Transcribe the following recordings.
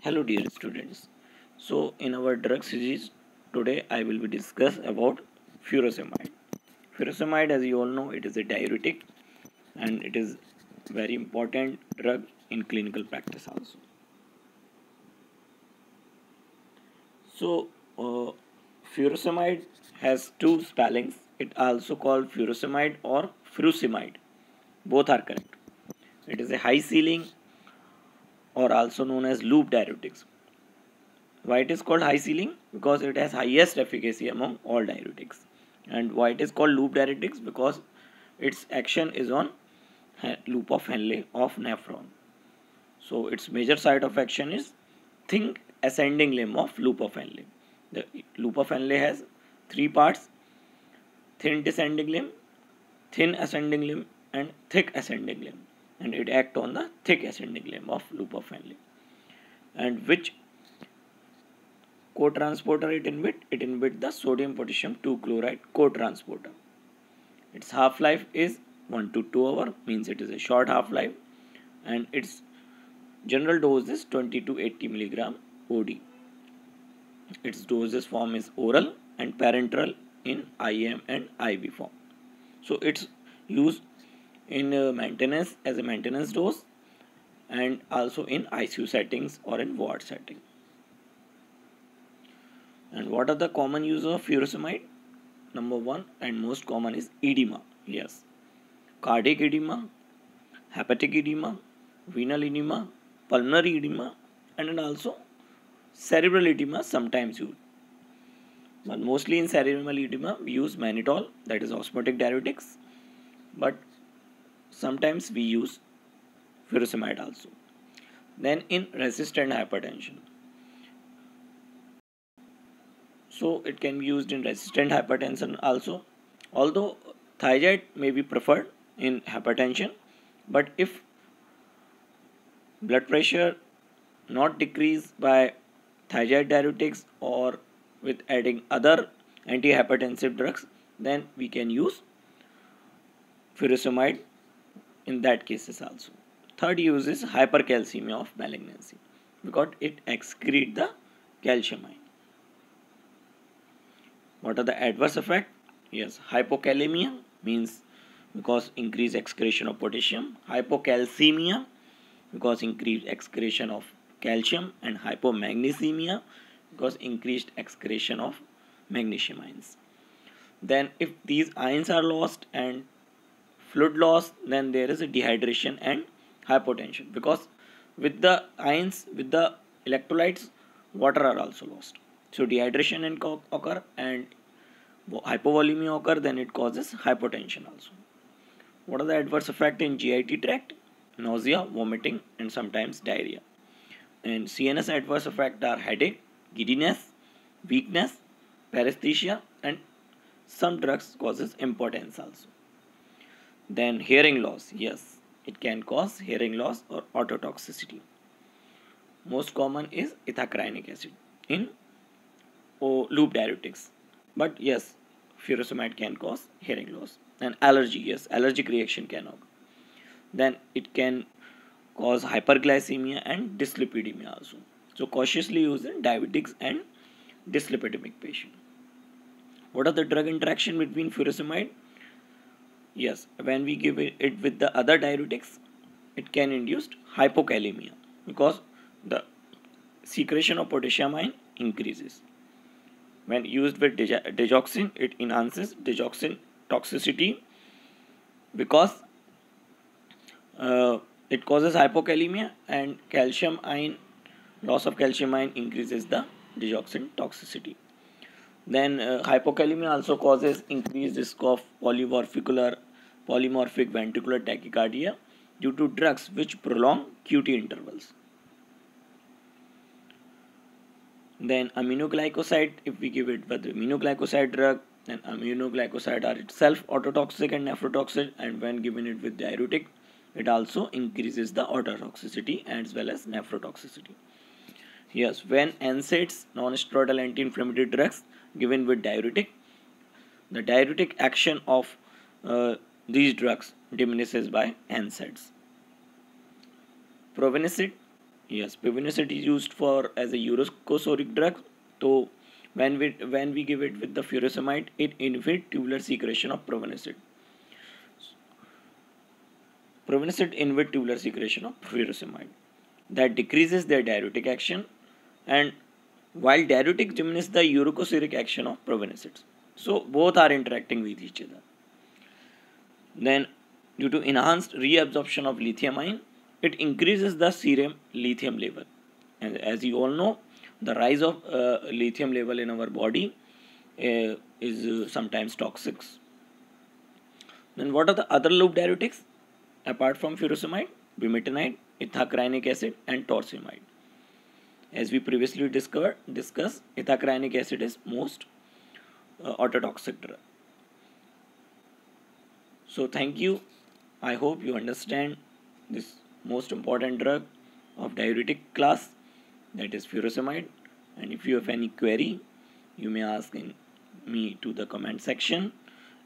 Hello dear students. So in our drug series today I will be discuss about furosemide. Furosemide, as you all know, it is a diuretic and it is very important drug in clinical practice also. So furosemide has two spellings. It also called furosemide or furosemide. Both are correct. It is a high ceiling or also known as loop diuretics. Why it is called high ceiling? Because it has highest efficacy among all diuretics. And why it is called loop diuretics? Because its action is on loop of Henle of nephron. So its major site of action is thin ascending limb of loop of Henle. The loop of Henle has three parts: thin descending limb, thin ascending limb, and thick ascending limb. And it acts on the thick ascending limb of loop of Henle. And which co-transporter it inhibit the sodium potassium 2 chloride co-transporter. Its half-life is 1 to 2 hour, means it is a short half-life, and its general dose is 20 to 80 milligram OD. Its dosage form is oral and parenteral in IM and IV form. So it's used in maintenance as a maintenance dose and also in ICU settings or in ward setting. And what are the common use of furosemide? Number one and most common is edema. Yes, cardiac edema, hepatic edema, venal edema, pulmonary edema, and then also cerebral edema sometimes used. But mostly in cerebral edema we use mannitol, that is osmotic diuretics. But sometimes we use furosemide also. Then in resistant hypertension, so it can be used in resistant hypertension also. Although thiazide may be preferred in hypertension, but if blood pressure not decreased by thiazide diuretics or with adding other antihypertensive drugs, then we can use furosemide in that cases also. Third use is hypercalcemia of malignancy, because it excretes the calcium ion. What are the adverse effects? Yes, hypokalemia means because increased excretion of potassium, hypocalcemia because increased excretion of calcium, and hypomagnesemia because increased excretion of magnesium ions. Then if these ions are lost and fluid loss, then there is a dehydration and hypotension, because with the ions, with the electrolytes, water are also lost. So dehydration can occur and hypovolemia occur, then it causes hypotension also. What are the adverse effects in GIT tract? Nausea, vomiting, and sometimes diarrhea. And CNS adverse effects are headache, giddiness, weakness, paresthesia, and some drugs causes impotence also. Then hearing loss. Yes, it can cause hearing loss or ototoxicity. Most common is ethacrynic acid in loop diuretics. But yes, furosemide can cause hearing loss. And allergy. Yes, allergic reaction can occur. Then it can cause hyperglycemia and dyslipidemia also. So cautiously use in diabetics and dyslipidemic patient. What are the drug interaction between furosemide? Yes, when we give it with the other diuretics, it can induce hypokalemia because the secretion of potassium ion increases. When used with digoxin, it enhances digoxin toxicity because it causes hypokalemia, and calcium ion, loss of calcium ion increases the digoxin toxicity. Then hypokalemia also causes increased risk of polymorphic ventricular tachycardia due to drugs which prolong QT intervals. Then aminoglycoside, if we give it with the aminoglycoside drug, then aminoglycoside are itself ototoxic and nephrotoxic, and when given it with diuretic, it also increases the ototoxicity as well as nephrotoxicity. Yes, when NSAIDs, non-steroidal anti-inflammatory drugs, given with diuretic, the diuretic action of these drugs diminishes by NSAIDs. Probenecid Yes, probenecid is used for as a urosoric drug. So when we give it with the furosemide, it inhibits tubular secretion of probenecid. Probenecid inhibits tubular secretion of furosemide. That decreases their diuretic action, and while diuretic diminishes the urosoric action of probenecids. So both are interacting with each other. Then, due to enhanced reabsorption of lithium ion, it increases the serum lithium level. And as you all know, the rise of lithium level in our body is sometimes toxic. Then, what are the other loop diuretics apart from furosemide? Bumetanide, ethacryonic acid, and torsemide. As we previously discussed, ethacryonic acid is most autotoxic drug. So thank you. I hope you understand this most important drug of diuretic class, that is furosemide. And if you have any query, you may ask me to the comment section,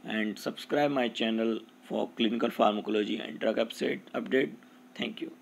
and subscribe my channel for clinical pharmacology and drug update. Thank you.